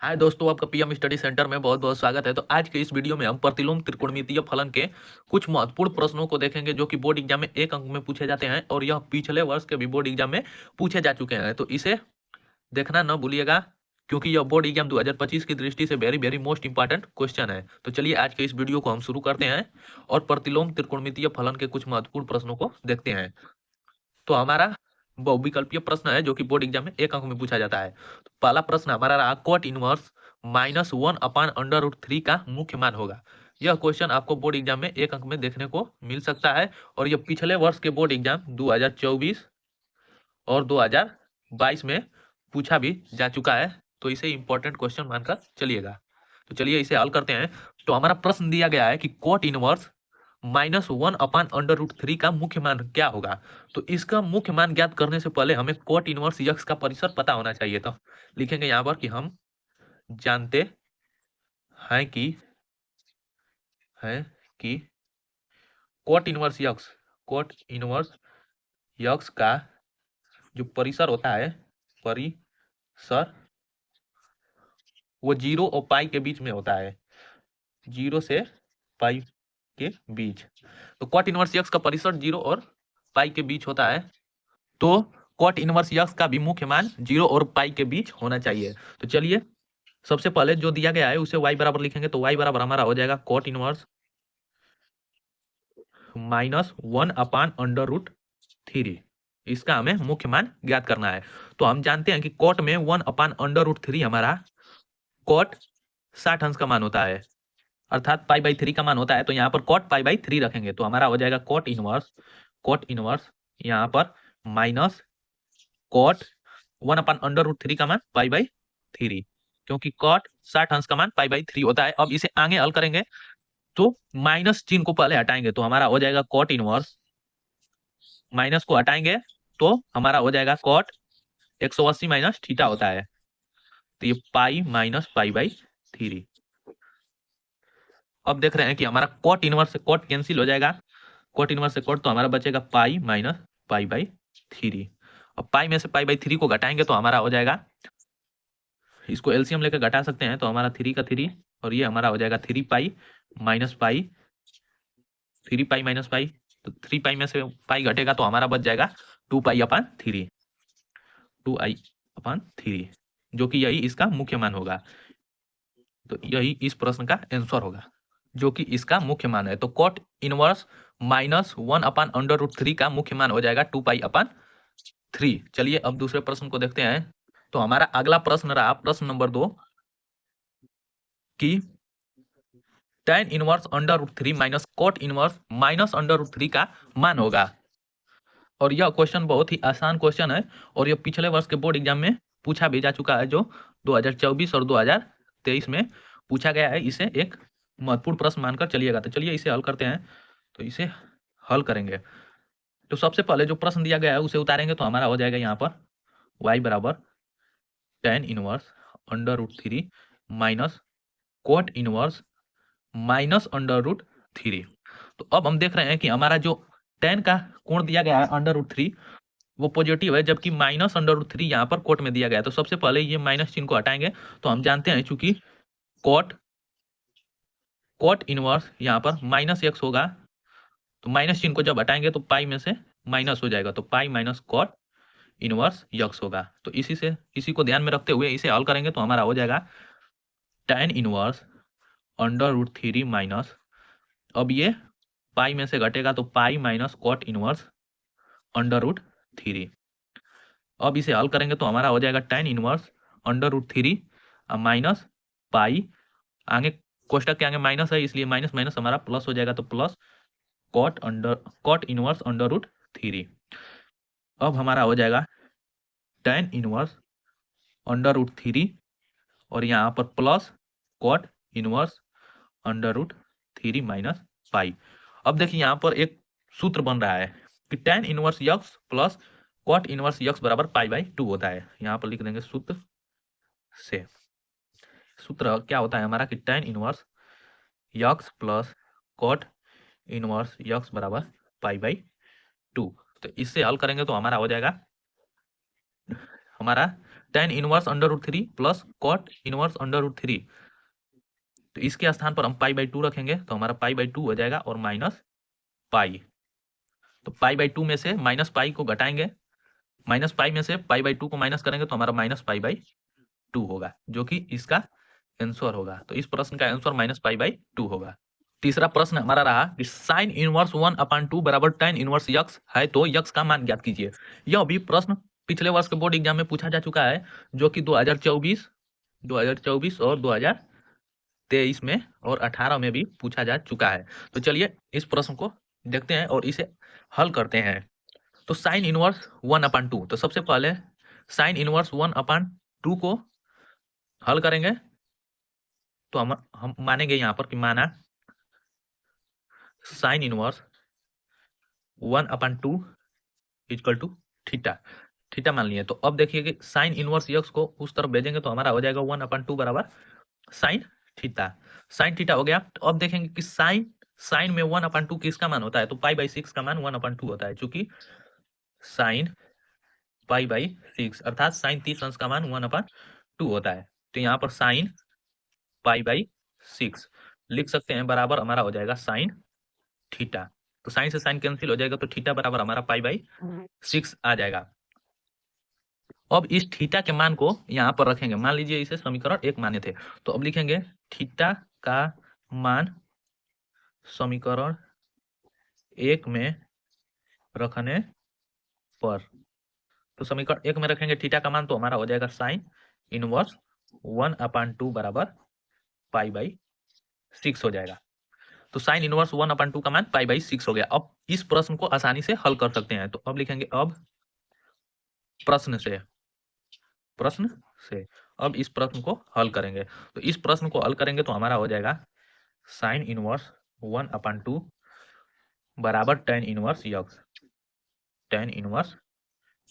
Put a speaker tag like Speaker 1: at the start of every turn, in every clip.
Speaker 1: हाय दोस्तों, आपका PM study centre में बहुत बहुत स्वागत है। तो आज के इस वीडियो में हम प्रतिलोम त्रिकोणमितीय फलन के कुछ महत्वपूर्ण प्रश्नों को देखेंगे जो कि बोर्ड एग्जाम में एक अंक में पूछे जाते हैं और यह पिछले वर्ष के भी बोर्ड एग्जाम में पूछे जा चुके हैं। तो इसे देखना न भूलिएगा, क्योंकि यह बोर्ड एग्जाम 2025 की दृष्टि से very very most important question है। तो चलिए आज के इस वीडियो को हम शुरू करते हैं और प्रतिलोम त्रिकोणमितीय फलन के कुछ महत्वपूर्ण प्रश्नों को देखते हैं। तो हमारा बहुविकल्पीय प्रश्न है जो कि बोर्ड एग्जाम में एक अंक में पूछा जाता है। तो पहला प्रश्न हमारा रहा, कॉट इनवर्स -1/√3 का मुख्य मान होगा। यह क्वेश्चन आपको बोर्ड एग्जाम में एक अंक में देखने को मिल सकता है और यह पिछले वर्ष के बोर्ड एग्जाम 2024 और 2022 में पूछा भी जा चुका है। तो इसे इंपॉर्टेंट क्वेश्चन मानकर चलिएगा। तो चलिए इसे हल करते हैं। तो हमारा प्रश्न दिया गया है कि कॉट इनवर्स -1/√3 का मुख्य मान क्या होगा। तो इसका मुख्य मान ज्ञात करने से पहले हमें कॉट इनवर्स यक्स का परिसर पता होना चाहिए। तो लिखेंगे यहाँ पर कि हम जानते हैं कि कॉट इनवर्स यक्स का जो परिसर होता है, परिसर वो 0 और पाई के बीच में होता है, 0 से पाई के बीच। तो कॉट इनवर्स यक्स का परिसर 0 और पाई के बीच होता है। तो कॉट इनवर्स यक्स का भी मुख्य मान 0 और पाई के बीच होना चाहिए। तो चलिए सबसे पहले जो दिया गया है उसे y बराबर लिखेंगे। तो y बराबर हमारा हो जाएगा कॉट इनवर्स -1/√3। इसका हमें मुख्य मान ज्ञात करना है। तो हम जानते हैं कि कॉट में 1/√3 हमारा कॉट 60 अंश का मान होता है, अर्थात पाई/3 का मान होता है। तो यहाँ पर कॉट पाई/3 रखेंगे तो हमारा हो जाएगा कॉट इनवर्स यहाँ पर माइनस कॉट 1/√3 का मान पाई/3, क्योंकि कॉट 60 अंश का मान पाई/3 होता है। अब इसे आगे हल करेंगे तो माइनस चिन्ह को पहले हटाएंगे तो हमारा हो जाएगा कॉट इनवर्स, माइनस को हटाएंगे तो हमारा हो जाएगा कॉट 180 माइनस थीटा होता है। तो ये पाई माइनस पाई/3। अब देख रहे हैं कि हमारा कॉट इनवर्स से कॉट कैंसिल हो जाएगा, कॉट इनवर्स से कॉट, तो हमारा बचेगा पाई माइनस पाई/3। अब पाई में से पाई/3 को घटाएंगे तो हमारा हो जाएगा, इसको एलसीएम लेकर घटा सकते हैं तो हमारा 3 का 3 और ये हमारा हो जाएगा 3 pi minus pi, 3 pi minus pi. तो 3 पाई में से पाई घटेगा तो हमारा बच जाएगा 2 पाई/3, 2i/3, जो कि यही इसका मुख्य मान होगा। तो यही इस प्रश्न का आंसर होगा जो कि इसका मुख्य मान है। तो कॉट इनवर्स -1/√3 का मुख्य मान हो जाएगा 2 पाई/3। चलिए अब दूसरे प्रश्न को देखते हैं। तो हमारा अगला प्रश्न रहा प्रश्न नंबर 2 कि tan inverse √3 minus cot inverse -√3 का मान होगा। और यह क्वेश्चन बहुत ही आसान क्वेश्चन है और यह पिछले वर्ष के बोर्ड एग्जाम में पूछा भी जा चुका है, जो 2024 और 2023 में पूछा गया है। इसे एक महत्वपूर्ण प्रश्न मानकर चलिएगा। तो चलिए इसे हल करते हैं। तो इसे हल करेंगे तो सबसे पहले जो प्रश्न दिया गया है उसे उतारेंगे तो हमारा हो जाएगा यहाँ पर y बराबर tan inverse √3 minus cot inverse -√3। तो अब हम देख रहे हैं कि हमारा जो tan का कोण दिया गया है √3 वो पॉजिटिव है, जबकि -√3 यहाँ पर कोट में दिया गया है। तो सबसे पहले ये माइनस चिन्ह को हटाएंगे तो हम जानते हैं चूंकि कॉट इनवर्स यहाँ पर -x होगा, तो माइनस चिन्ह को जब हटाएंगे तो पाई में से माइनस हो जाएगा, तो pi minus cot inverse x होगा। तो इसी को ध्यान में रखते हुए इसे हल करेंगे तो हमारा हो जाएगा tan इनवर्स √3 माइनस, अब ये पाई में से घटेगा तो पाई माइनस कॉट इनवर्स √3। अब इसे हल करेंगे तो हमारा हो जाएगा tan इनवर्स √3 माइनस पाई, आगे कोष्टक के आगे माइनस है इसलिए माइनस माइनस हमारा प्लस हो जाएगा, तो प्लस कॉट इनवर्स √3। अब हमारा हो जाएगा tan इनवर्स √3 और यहाँ पर plus cot inverse √3 minus pi. अब देखिए यहाँ पर एक सूत्र बन रहा है कि tan inverse x plus cot inverse x बराबर पाई/2 होता है। यहाँ पर लिख देंगे सूत्र से। सूत्र क्या होता है हमारा कि tan inverse x plus cot inverse x बराबर पाई/2। तो इससे हल करेंगे तो हमारा हो जाएगा, हमारा tan inverse under root 3 plus cot inverse under root 3। तो इसके स्थान पर हम पाई बाई 2 रखेंगे तो हमारा पाई बाई 2 हो जाएगा और माइनस पाई। तो पाई बाई 2 में से माइनस पाई को घटाएंगे, माइनस पाई में से पाई बाई 2 को माइनस करेंगे तो हमारा माइनस पाई बाई 2 होगा, जो कि इसका आंसर होगा। तो इस प्रश्न का आंसर माइनस पाई बाई 2 होगा। तीसरा प्रश्न हमारा रहा कि साइन इनवर्स 1/2 बराबर tan इनवर्स यक्स है तो यक्स का मान ज्ञात कीजिए। यह भी प्रश्न पिछले वर्ष के बोर्ड एग्जाम में पूछा जा चुका है, जो कि 2024 और 2023 में और 18 में भी पूछा जा चुका है। तो चलिए इस प्रश्न को देखते हैं और इसे हल करते हैं। तो साइन इनवर्स 1/2, तो सबसे पहले साइन इनवर्स 1/2 को हल करेंगे। तो हम मानेंगे यहाँ पर कि माना sine inverse 1/2 equal to theta, theta मान लिए। तो अब देखिए कि साइन इनवर्स यक्स को उस तरफ भेजेंगे तो हमारा हो जाएगा 1/2 बराबर साइन थीटा। साइन थीटा हो गया। तो अब देखेंगे कि साइन में 1/2 किसका मान होता है, तो पाई बाई 6 का मान 1/2 होता है, चूंकि साइन पाई बाई 6 अर्थात साइन 30 अंश का मान 1/2 होता है। तो यहाँ पर साइन पाई बाई 6 लिख सकते हैं, बराबर हमारा हो जाएगा साइन थीटा। तो साइन से साइन कैंसिल हो जाएगा तो थीटा बराबर हमारा पाई बाई 6 आ जाएगा। अब इस थीटा के मान को यहाँ पर रखेंगे, मान लीजिए इसे समीकरण 1 माने थे, तो अब लिखेंगे थीटा का मान समीकरण 1 में रखने पर। तो समीकरण 1 में रखेंगे थीटा का मान तो हमारा हो जाएगा साइन इनवर्स 1/2 बराबर पाई बाई 6 हो जाएगा। तो साइन इनवर्स 1/2 का मान पाई बाई 6 हो गया। अब इस प्रश्न को आसानी से हल कर सकते हैं। तो अब लिखेंगे अब प्रश्न से अब इस प्रश्न को हल करेंगे। तो इस प्रश्न को हल करेंगे तो हमारा हो जाएगा साइन इनवर्स 1/2 बराबर tan inverse x, tan inverse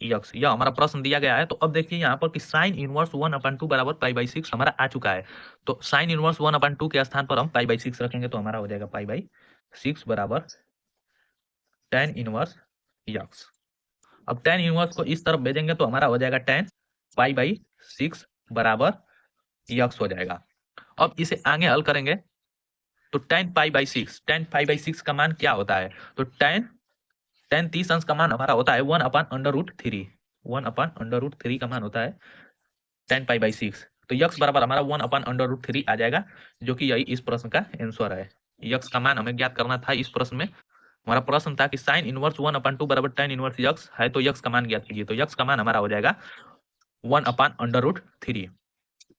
Speaker 1: x, यह हमारा प्रश्न दिया गया है। तो अब देखिए यहाँ पर कि साइन इनवर्स 1/2 बराबर पाई बाई 6 हमारा आ चुका है। तो साइन इनवर्स 1/2 के स्थान पर हम पाई बाई 6 रखेंगे तो हमारा हो जाएगा पाई बाई 6 बराबर tan इनवर्स यक्स। अब tan इनवर्स को इस तरफ भेजेंगे तो हमारा हो जाएगा tan पाई बाई 6 बराबर यक्स हो जाएगा। अब इसे आगे हल करेंगे तो tan पाई बाई 6 का मान क्या होता है, तो tan 30 अंश का मान हमारा होता है 1/√3, 1/√3 का मान होता है tan पाई बाई 6। तो यक्स बराबर हमारा 1/√3 आ जाएगा, जो कि यही इस प्रश्न का आंसर है। यक्स का मान हमें ज्ञात करना था। इस प्रश्न में हमारा प्रश्न था कि साइन इनवर्स 1/2 बराबर tan इनवर्स यक्स है तो यक्स का मान ज्ञात कीजिए। तो यक्स का मान हमारा हो जाएगा 1/√3।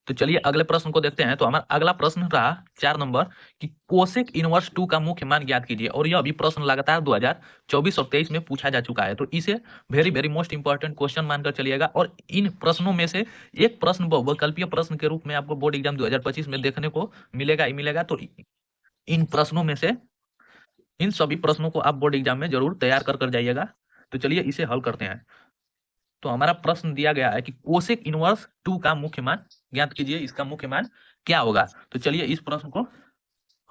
Speaker 1: तो चलिए अगले प्रश्न को देखते हैं। तो हमारा अगला प्रश्न रहा 4 नंबर कि कोसेक इनवर्स 2 का मुख्य मान ज्ञात कीजिए। और यह भी प्रश्न लगातार 2024 और 23 में पूछा जा चुका है। तो इसे very very most important question मानकर चलिएगा। और इन प्रश्नों में से एक प्रश्न बहुविकल्पीय प्रश्न के रूप में आपको बोर्ड एग्जाम 2025 में देखने को मिलेगा ही मिलेगा। तो इन प्रश्नों में से इन सभी प्रश्नों को आप बोर्ड एग्जाम में जरूर तैयार कर जाइएगा। तो चलिए इसे हल करते हैं। तो हमारा प्रश्न दिया गया है कि कोसेक इनवर्स 2 का मुख्य मान ज्ञात कीजिए, इसका मुख्य मान क्या होगा। तो चलिए इस प्रश्न को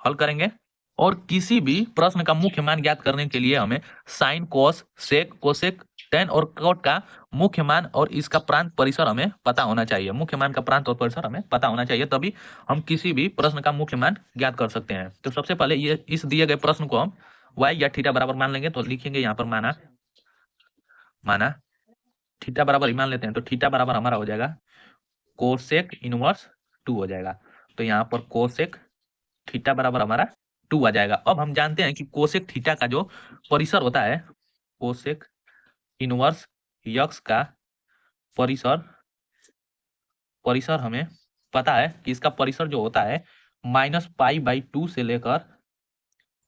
Speaker 1: हल करेंगे। और किसी भी प्रश्न का मुख्य मान ज्ञात करने के लिए हमें साइन, कोस, सेक, कोसेक, tan और कॉट का मुख्य मान और इसका प्रांत परिसर हमें पता होना चाहिए। मुख्य मान का प्रांत और परिसर हमें पता होना चाहिए, तभी हम किसी भी प्रश्न का मुख्य मान ज्ञात कर सकते हैं। तो सबसे पहले ये इस दिए गए प्रश्न को हम y या थीटा बराबर मान लेंगे। तो लिखेंगे यहाँ पर माना थीटा बराबर मान लेते हैं। तो थीटा बराबर हमारा हो जाएगा कोसेक इनवर्स 2 हो जाएगा। तो यहाँ पर कोसेक थीटा बराबर हमारा 2 आ जाएगा। अब हम जानते हैं कि कोसेक थीटा का जो परिसर होता है, कोसेक इनवर्स यक्स का परिसर हमें पता है कि इसका परिसर जो होता है -π/2 से लेकर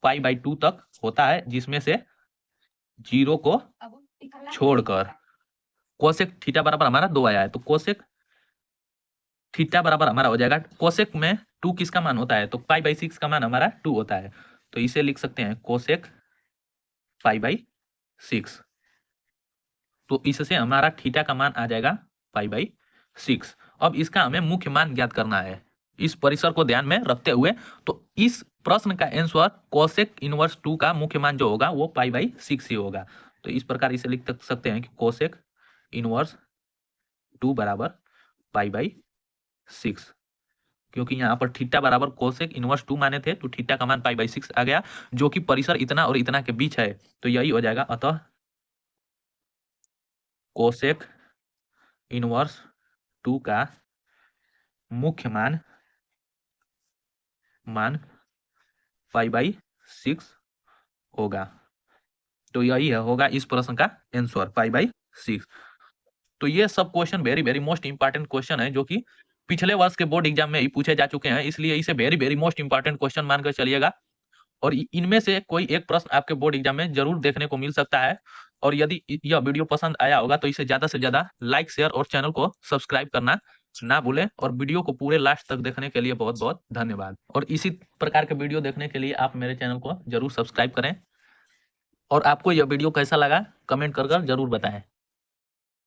Speaker 1: π/2 तक होता है, जिसमें से 0 को छोड़कर कोसेक थीटा बराबर हमारा 2 आया है। तो कोसेक थीटा बराबर हमारा हो जाएगा, कोसेक में 2 किसका मान होता है, तो π/6 का मान हमारा 2 होता है। तो इसे लिख सकते हैं कोसेक π/6। तो इससे हमारा थीटा का मान आ जाएगा π/6। अब इसका हमें मुख्य मान ज्ञात करना है, इस परिसर को ध्यान में रखते हुए। तो इस प्रश्न का आंसर कोसेक इनवर्स 2 का मुख्य मान जो होगा वो π/6 ही होगा। तो इस प्रकार इसे लिख सकते हैं कि कोसेक इनवर्स 2 बराबर π/6, क्योंकि यहाँ पर थीटा बराबर कोसेक इनवर्स 2 माने थे, तो थीटा का मान π/6 आ गया, जो कि परिसर इतना और इतना के बीच है, तो यही हो जाएगा। अतः कोसेक इनवर्स 2 का मुख्य मान π/6 होगा। तो यही होगा इस प्रश्न का आंसर, π/6। तो ये सब question very very most important question है, जो कि पिछले वर्ष के बोर्ड एग्जाम में ही पूछे जा चुके हैं, इसलिए इसे very very most important question मानकर चलिएगा। और इनमें से कोई एक प्रश्न आपके बोर्ड एग्जाम में जरूर देखने को मिल सकता है। और यदि यह वीडियो पसंद आया होगा तो इसे ज्यादा से ज्यादा लाइक, शेयर और चैनल को सब्सक्राइब करना ना भूलें। और वीडियो को पूरे लास्ट तक देखने के लिए बहुत बहुत धन्यवाद। और इसी प्रकार के वीडियो देखने के लिए आप मेरे चैनल को जरूर सब्सक्राइब करें। और आपको यह वीडियो कैसा लगा कमेंट कर जरूर बताएं।